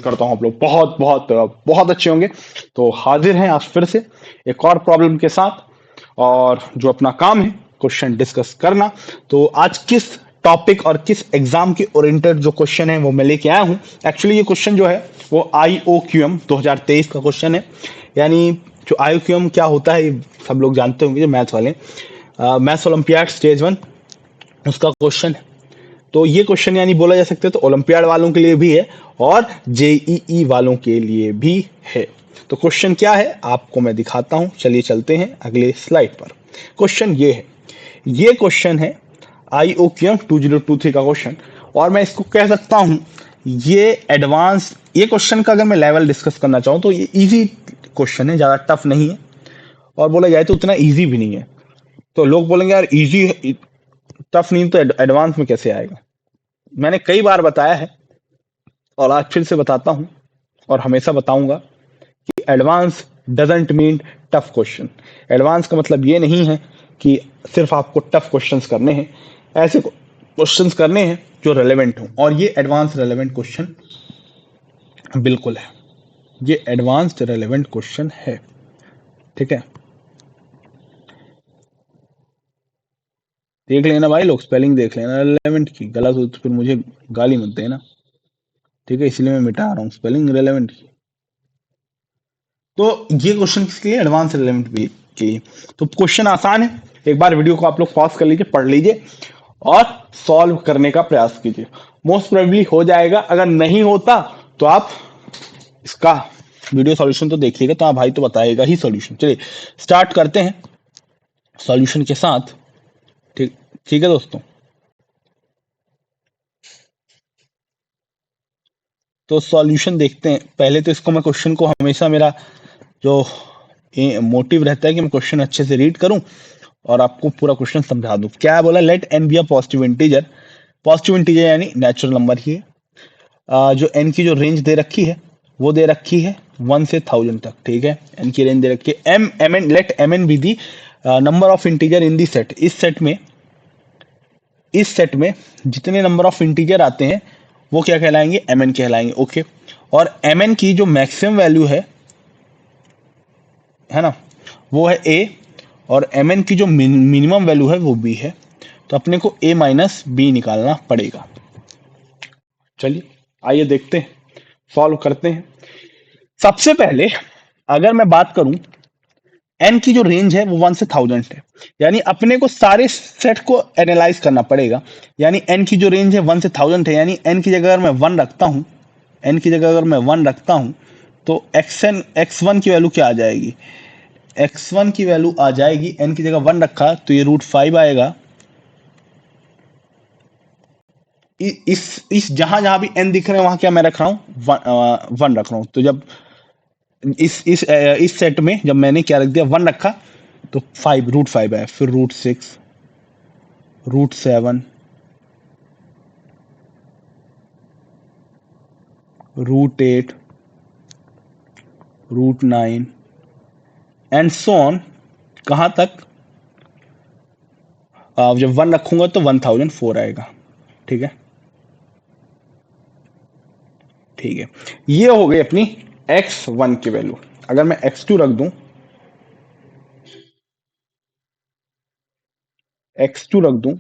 करता हूँ आप लोग बहुत बहुत बहुत अच्छे होंगे। तो हाजिर हैं आज फिर से एक और प्रॉब्लम के साथ, और जो अपना काम है क्वेश्चन डिस्कस करना। तो आज किस टॉपिक और किस एग्जाम के ओरिएंटेड जो क्वेश्चन है वो मैं लेके आया हूँ। एक्चुअली ये क्वेश्चन जो है वो IOQM 2023 का क्वेश्चन है। यानी जो IOQM क्या होता है ये सब लोग जानते होंगे, जो मैथ्स वाले, मैथ्स ओलंपियाड स्टेज 1 उसका क्वेश्चन है। तो ये क्वेश्चन यानी बोला जा सकता है तो ओलंपियाड वालों के लिए भी है और JEE वालों के लिए भी है। तो क्वेश्चन क्या है आपको मैं दिखाता हूं, चलिए चलते हैं अगले स्लाइड पर। क्वेश्चन ये क्वेश्चन है IOQM 2023 का क्वेश्चन, और मैं इसको कह सकता हूं ये एडवांस, ये क्वेश्चन का अगर मैं लेवल डिस्कस करना चाहूं तो ये इजी क्वेश्चन है, ज्यादा टफ नहीं है, और बोला जाए तो उतना इजी भी नहीं है। तो लोग बोलेंगे यार इजी टफ नहीं तो एडवांस में कैसे आएगा। मैंने कई बार बताया है और आज फिर से बताता हूं और हमेशा बताऊंगा कि advance doesn't mean tough question. Advance का मतलब ये नहीं है कि सिर्फ आपको टफ क्वेश्चंस करने हैं, ऐसे क्वेश्चंस करने हैं जो रेलेवेंट हो, और ये एडवांस रेलेवेंट क्वेश्चन बिल्कुल है। ये एडवांस्ड रेलेवेंट क्वेश्चन है, ठीक है। देख लेना भाई लोग, स्पेलिंग देख लेना रेलेवेंट की, गलत हो तो फिर मुझे गाली मत देना, ठीक है। इसलिए मैं मिटा रहा हूँ स्पेलिंग रेलेवेंट की। तो ये क्वेश्चन किसके लिए, एडवांस रेलेवेंट के लिए। तो क्वेश्चन आसान है, एक बार वीडियो को आप लोग पॉज कर लीजिए, पढ़ लीजिए और सॉल्व करने का प्रयास कीजिए। मोस्ट प्रोबेबली हो जाएगा, अगर नहीं होता तो आप इसका वीडियो सॉल्यूशन तो देखिएगा, तो हाँ भाई तो बताएगा ही सॉल्यूशन। चलिए स्टार्ट करते हैं सॉल्यूशन के साथ, ठीक ठीक है दोस्तों। तो सॉल्यूशन देखते हैं। पहले तो इसको मैं क्वेश्चन को, हमेशा मेरा जो मोटिव रहता है कि मैं क्वेश्चन अच्छे से रीड करूं और आपको पूरा क्वेश्चन समझा दूं। क्या बोला, let n be a positive integer. Positive integer यानी नेचुरल नंबर ही है। जो n की जो रेंज दे रखी है वो दे रखी है 1 से 1000 तक, ठीक है। n की रेंज दे रखी है। Let mn be the number of integer in the set. इस सेट में जितने नंबर ऑफ इंटीजर आते हैं वो क्या कहलाएंगे, mn कहलाएंगे, ओके। और mn की जो मैक्सिमम वैल्यू है ना, वो है a, और mn की जो मिनिमम वैल्यू है वो b है। तो अपने को a माइनस बी निकालना पड़ेगा। चलिए आइए देखते हैं, सॉल्व करते हैं। सबसे पहले अगर मैं बात करूं, n की जो रेंज है वो 1 से 1000 है, यानी अपने को सारे सेट को एनालाइज करना पड़ेगा। यानी n की जो रेंज है 1 से 1000 है, यानी n की जगह अगर मैं 1 रखता हूं, n की जगह अगर मैं 1 रखता हूं तो x1 की वैल्यू क्या आ जाएगी, x1 की वैल्यू आ जाएगी, n की जगह 1 रखा तो ये √5 आएगा। इस जहां जहां भी n दिख रहे हैं वहां क्या मैं रख रहा हूं, 1 रख रहा हूं। तो जब इस सेट में जब मैंने क्या रख दिया, 1 रखा, तो 5 √5 आया, फिर √6, √7, √8, √9 एंड सो ऑन। कहां तक, जब 1 रखूंगा तो 1004 आएगा, ठीक है। ठीक है, ये हो गई अपनी x1 की वैल्यू। अगर मैं x2 रख दूं, x2 रख दूं,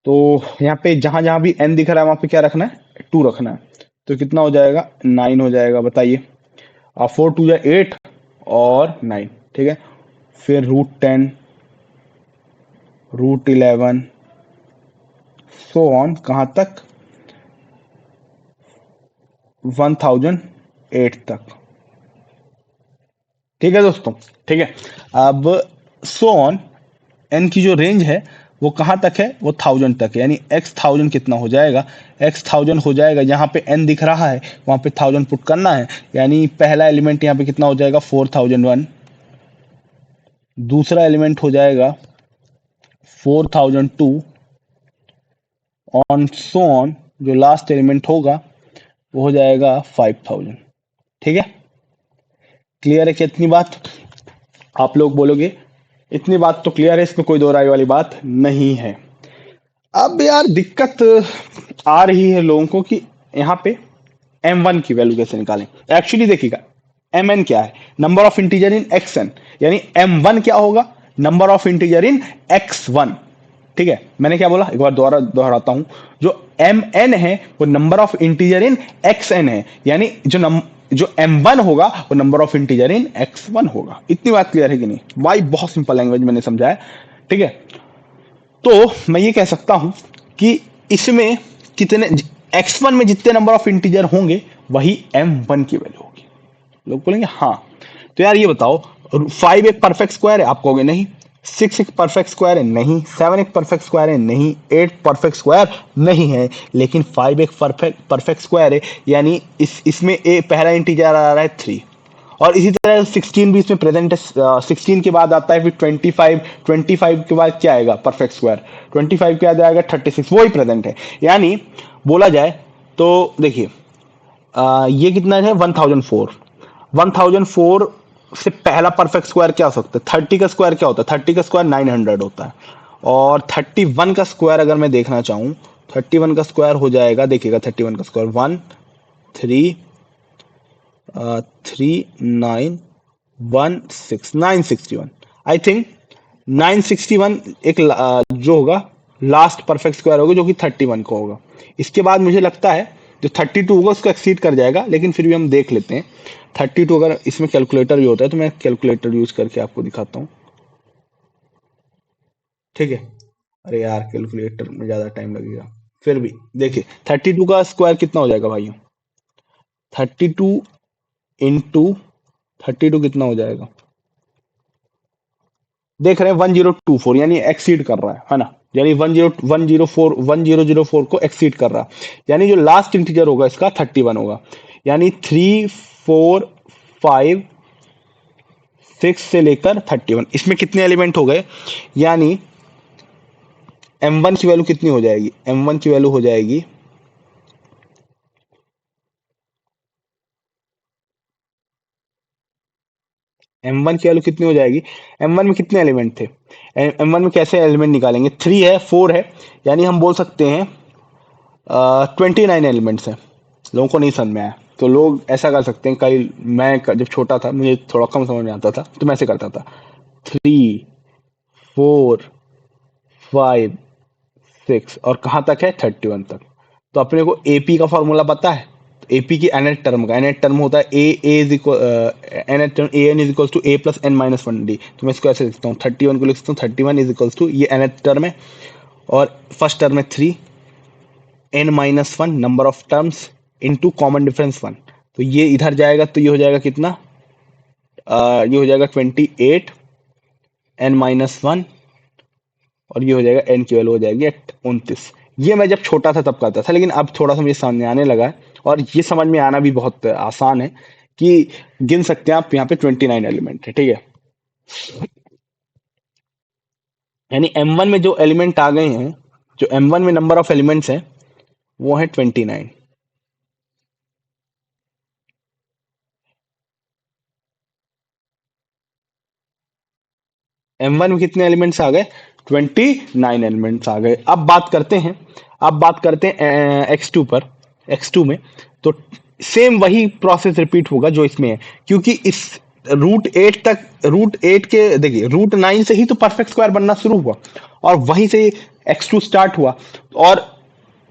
तो यहाँ पे जहां जहां भी n दिख रहा है वहां पे क्या रखना है, 2 रखना है। तो कितना हो जाएगा, 9 हो जाएगा, बताइए। 4 2 8 और 9, ठीक है। फिर √10, √11 सो ऑन, कहां तक, 1008 तक, ठीक है दोस्तों, ठीक है। अब सो ऑन, n की जो रेंज है वो कहां तक है, वो 1000 तक है, यानी x1000 कितना हो जाएगा, x1000 हो जाएगा, जहां पे n दिख रहा है वहां पे 1000 पुट करना है, यानी पहला एलिमेंट यहाँ पे कितना हो जाएगा, 4001, दूसरा एलिमेंट हो जाएगा 4002, ऑन सो ऑन, जो लास्ट एलिमेंट होगा वो हो जाएगा 5000, ठीक है। क्लियर है कि इतनी बात, आप लोग बोलोगे इतनी बात तो क्लियर है, इसमें कोई दो राय वाली बात नहीं है। अब यार दिक्कत आ रही है लोगों को कि यहाँ पे M1 की वैल्यू कैसे निकालें? एक्चुअली देखिएगा, Mn क्या है? Number of integer in Xn, यानी M1 क्या होगा? Number of integer in X1। ठीक है, मैंने क्या बोला, एक बार दोबारा दोहराता हूं। जो Mn है वो number of integer in Xn है, यानी जो M1 होगा वो number of integer in X1 होगा। इतनी बात क्लियर है कि नहीं भाई? बहुत सिंपल लैंग्वेज मैंने समझाया। ठीक है, तो मैं ये कह सकता हूं कि इसमें कितने X1 में जितने नंबर ऑफ इंटीजर होंगे वही M1 की वैल्यू होगी। लोग बोलेंगे हाँ, तो यार ये बताओ, 5 एक परफेक्ट स्क्वायर है? आप कहोगे नहीं। 6 एक परफेक्ट स्क्वायर है? नहीं। 7 एक परफेक्ट स्क्वायर है? नहीं। 8 परफेक्ट स्क्वायर नहीं है, लेकिन 5 एक परफेक्ट परफेक्ट स्क्वायर है, यानी इसमें ए पहला इंटीजर आ रहा है 3, और इसी तरह 16 भी इसमें प्रेजेंट है। 16 के बाद आता है फिर 25, 25 के बाद क्या आएगा? Perfect square. 25 के बाद आएगा 36, वो ही प्रेजेंट है। यानी बोला जाए तो देखिए, ये कितना है? 1004। 1004 से पहला परफेक्ट स्क्वायर क्या हो सकता है? 30 का स्क्वायर क्या होता है? 30 का स्क्वायर 900 होता है। और 31 का स्क्वायर अगर मैं देखना चाहूँ, 31 का स्क्वायर हो जाएगा, देखिएगा 31 का स्क्वायर 1 3 3 9 1 6 961। आई थिंक 961 एक जो होगा लास्ट परफेक्ट स्क्वायर होगा, जो कि 31 का होगा। इसके बाद मुझे लगता है जो 32 होगा उसको एक्सीड कर जाएगा, लेकिन फिर भी हम देख लेते हैं। 32 अगर इसमें कैलकुलेटर भी होता है तो मैं कैलकुलेटर यूज करके आपको दिखाता हूँ। ठीक है, अरे यार कैलकुलेटर में ज्यादा टाइम लगेगा। फिर भी देखिए 32 का स्क्वायर कितना हो जाएगा भाइयों? 32 इंटू 32 कितना हो जाएगा? देख रहे हैं 1024, यानी एक्सीड कर रहा है ना? यानी 1004 को एक्सीड कर रहा है, यानी जो लास्ट इंटीजर होगा इसका 31 होगा। यानी 3 4 5 6 से लेकर 31, इसमें कितने एलिमेंट हो गए? यानी M1 की वैल्यू कितनी हो जाएगी? M1 की वैल्यू हो जाएगी, M1 की वैल्यू कितनी हो जाएगी? M1 में कितने एलिमेंट थे? M1 में कैसे एलिमेंट निकालेंगे? 3 है, 4 है, यानी हम बोल सकते हैं 29 एलिमेंट्स हैं। लोगों को नहीं समझ में आया तो लोग ऐसा कर सकते हैं, कल जब छोटा था मुझे थोड़ा कम समझ में आता था तो मैं ऐसे करता था, 3 4 5 6, और कहाँ तक है? 31 तक। तो अपने को एपी का फॉर्मूला पता है। एपी की एनएट टर्म का एनएट टर्म होता है a is equal nth term a n is equal to a plus n minus 1 d. तो मैं इसको ऐसे लिखता हूँ, 31 को लिखता हूँ 31 इज इक्वल टू, ये एनएट टर्म है, और फर्स्ट टर्म है 3 n minus 1 number of terms into common difference 1। तो ये इधर जाएगा तो ये हो जाएगा कितना? ये हो जाएगा 28 n माइनस 1, और ये हो जाएगा n की वैल्यू हो जाएगी 29। ये मैं जब छोटा था तब करता था, लेकिन अब थोड़ा सा मुझे समझ में आने लगा है, और ये समझ में आना भी बहुत आसान है कि गिन सकते हैं आप यहाँ पे 29 एलिमेंट है। ठीक है, यानी M1 में जो एलिमेंट आ गए हैं, जो M1 में नंबर ऑफ एलिमेंट्स हैं वो है 29। M1 में कितने एलिमेंट्स आ गए? 29 एलिमेंट्स आ गए। अब बात करते हैं X2 पर। X2 में तो सेम वही प्रोसेस रिपीट होगा जो इसमें है, क्योंकि इस रूट एट के देखिए रूट 9 से ही तो परफेक्ट स्क्वायर बनना शुरू हुआ, और वहीं से X2 स्टार्ट हुआ, और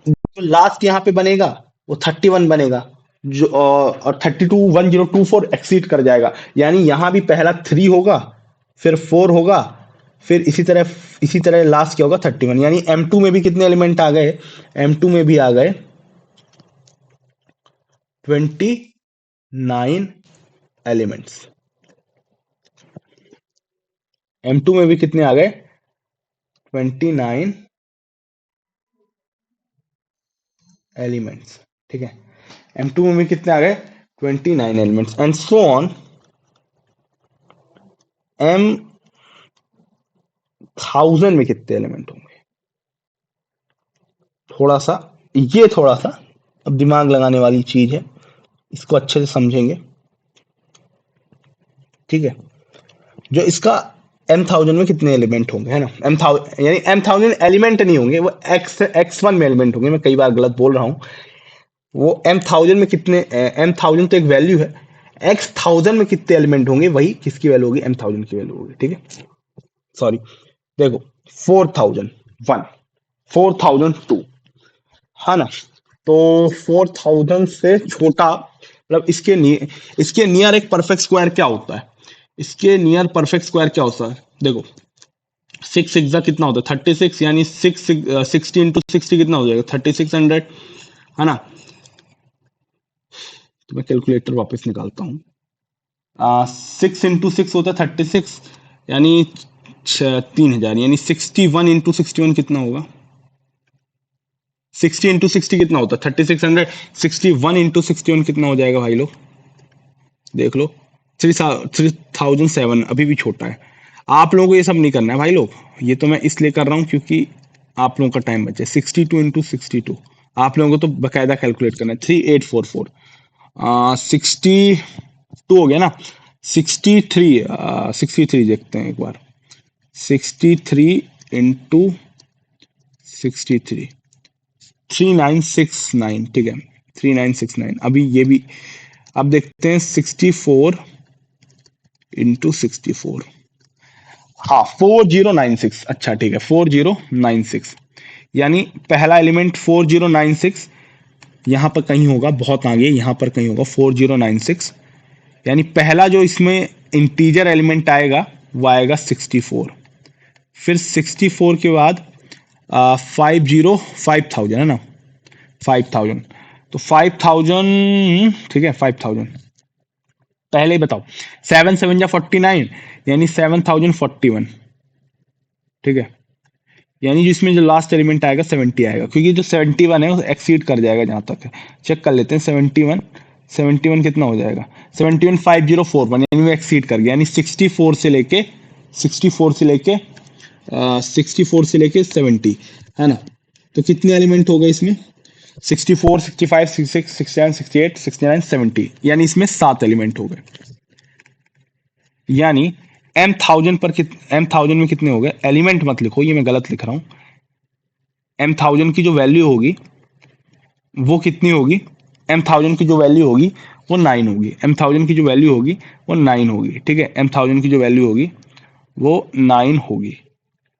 जो लास्ट यहाँ पे बनेगा वो 31 बनेगा, जो और 32 1024 एक्सीड कर जाएगा। यानी यहाँ भी पहला 3 होगा, फिर 4 होगा, फिर इसी तरह लास्ट क्या होगा? 31। यानी M2 में भी कितने एलिमेंट आ गए? M2 में भी आ गए 29 एलिमेंट्स। M2 में भी कितने आ गए? 29 एलिमेंट्स। ठीक है, M2 में भी कितने आ गए? 29 elements, and so on. M1000 में कितने एलिमेंट होंगे? थोड़ा सा थोड़ा सा अब दिमाग लगाने वाली चीज है, इसको अच्छे से समझेंगे। ठीक है, जो इसका M1000 में कितने एलिमेंट होंगे, है ना? M1000 यानी M1000 एलिमेंट नहीं होंगे, वो X1 में एलिमेंट होंगे। मैं कई बार गलत बोल रहा हूँ। वो m1000 में कितने, m1000 तो एक वैल्यू है, x1000 में कितने एलिमेंट होंगे वही किसकी वैल्यू होगी, m1000 की वैल्यू होगी, ठीक है। सॉरी, देखो 4001, 4002, है ना। तो 4000 से छोटा मतलब इसके नियर एक परफेक्ट स्क्वायर क्या होता है, इसके नियर परफेक्ट स्क्वायर क्या होता है, देखो 6 6 कितना होता है 36, यानी 60 कितना हो जाएगा 3600, है ना। तो मैं कैलकुलेटर वापस निकालता हूँ। 6 × 6 होता है 36, यानी 3000, यानी 61 × 61 कितना होगा, 60 × 60 कितना होता है 3600, 61 × 61 कितना हो जाएगा भाई लोग, देख लो। 3007, अभी भी छोटा है। आप लोगों को ये सब नहीं करना है भाई लोग, ये तो मैं इसलिए कर रहा हूँ क्योंकि आप लोगों का टाइम बचे। 62 × 62 आप लोगों को तो बकायदा कैलकुलेट करना है। 3844, 62 हो गया ना। 63 देखते हैं एक बार। 63 × 63, 3969, ठीक है 3969। अभी ये भी अब देखते हैं 64 × 64, हाँ 4096, अच्छा ठीक है 4096, यानी पहला एलिमेंट 4096 यहाँ पर कहीं होगा, बहुत आगे यहाँ पर कहीं होगा 4096, यानी पहला जो इसमें इंटीजर एलिमेंट आएगा वो आएगा 64, फिर 64 के बाद 5000 है ना, 5000, तो 5000, ठीक है 5000, पहले ही बताओ 7 7 जा 49, यानी 7041, ठीक है, यानी जिसमें जो लास्ट एलिमेंट आएगा 70 आएगा, क्योंकि जो 71 है वो एक्सीड कर जाएगा जहां तक है। चेक कर लेते हैं 71, 71 कितना हो जाएगा 71 5041, यानी वो एक्सीड कर गया, यानी 64 से लेके 70, है ना। तो कितने एलिमेंट हो गए इसमें, 64 65 66 67 68 69 70, यानी इसमें 7 एलिमेंट हो गए। यानी m1000 में कितने हो गए, एलिमेंट मत लिखो, ये मैं गलत लिख रहा हूँ। m1000 की जो वैल्यू होगी वो कितनी होगी, m1000 की जो वैल्यू होगी वो 9 होगी, m1000 की जो वैल्यू होगी वो 9 होगी, ठीक है। m1000 की जो वैल्यू होगी वो 9 होगी,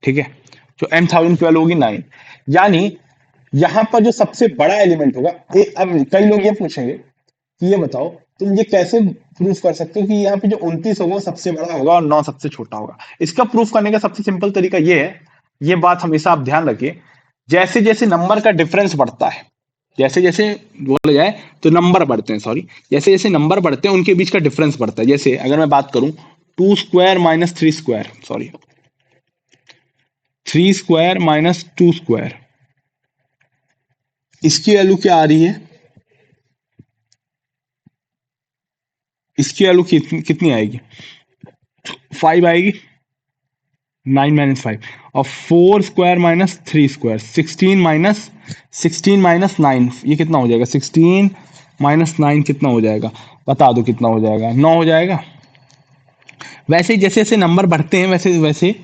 ठीक है। जो m1000 की वैल्यू होगी 9, यानी यहां पर जो सबसे बड़ा एलिमेंट होगा, अब कई लोग ये पूछेंगे कि ये बताओ तुम ये कैसे प्रूफ कर सकते हो कि यहाँ पे जो 29 होगा वो सबसे बड़ा होगा और 9 सबसे छोटा होगा। इसका प्रूफ करने का सबसे सिंपल तरीका ये है, ये बात हमेशा आप ध्यान रखिए, जैसे जैसे नंबर का डिफरेंस बढ़ता है, जैसे जैसे बोला जाए तो नंबर बढ़ते हैं, सॉरी, जैसे जैसे नंबर बढ़ते हैं उनके बीच का डिफरेंस बढ़ता है। जैसे अगर मैं बात करूं 2² - 3², सॉरी 3² - 2², इसकी वैल्यू क्या आ रही है, इसकी वैल्यू कितनी आएगी, 5 आएगी, 9 - 5, और 4² - 3², 16 - 9, ये कितना हो जाएगा, 16 - 9 कितना हो जाएगा, बता दो कितना हो जाएगा, 9 हो जाएगा। वैसे ही जैसे जैसे नंबर बढ़ते हैं वैसे वैसे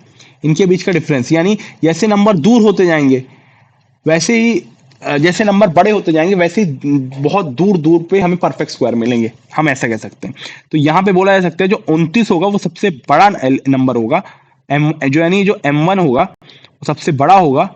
इनके बीच का डिफरेंस, यानी जैसे नंबर दूर होते जाएंगे वैसे ही जैसे नंबर बड़े होते जाएंगे वैसे ही बहुत दूर दूर पे हमें परफेक्ट स्क्वायर मिलेंगे, हम ऐसा कह सकते हैं। तो यहाँ पे बोला जा सकता है जो 29 होगा वो सबसे बड़ा नंबर होगा, एम जो यानी जो m1 होगा वो सबसे बड़ा होगा,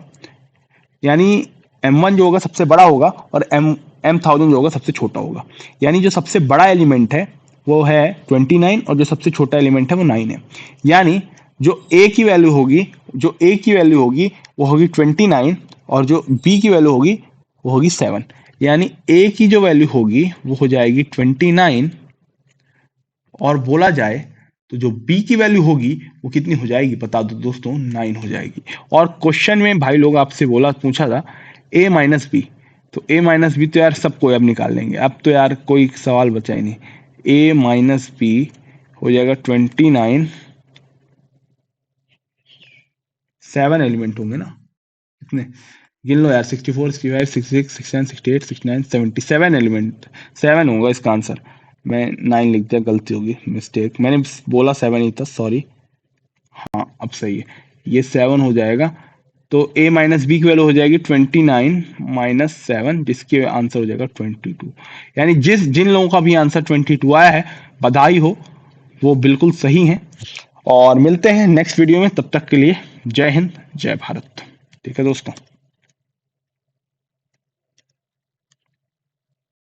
यानी m1 जो होगा सबसे बड़ा होगा और m1000 जो होगा सबसे छोटा होगा। यानी जो सबसे बड़ा एलिमेंट है वो है 29 और जो सबसे छोटा एलिमेंट है वो 9 है। यानी जो a की वैल्यू होगी, जो a की वैल्यू होगी वो होगी 29 और जो b की वैल्यू होगी वो होगी 7। यानी a की जो वैल्यू होगी वो हो जाएगी 29, और बोला जाए तो जो b की वैल्यू होगी वो कितनी हो जाएगी, बता दो दोस्तों, 9 हो जाएगी। और क्वेश्चन में भाई लोग आपसे पूछा था a - b, तो a - b तो यार सबको अब निकाल लेंगे, अब तो यार कोई सवाल बचा ही नहीं। a - b हो जाएगा 29, 7 एलिमेंट होंगे ना, कितने गिन लो यार, 64 65 66 67 68 69 70, 7 एलिमेंट, 7 होगा इसका आंसर। मैं 9 लिख दिया, गलती होगी, मिस्टेक, मैंने बोला 7 ही था, सॉरी। हाँ अब सही है, ये 7 हो जाएगा। तो a माइनस बी की वैल्यू हो जाएगी 29 माइनस 7, जिसके आंसर हो जाएगा 22। यानी जिन लोगों का भी आंसर 22 आया है, बधाई हो, वो बिल्कुल सही है। और मिलते हैं नेक्स्ट वीडियो में, तब तक के लिए जय हिंद जय भारत। ठीक है दोस्तों।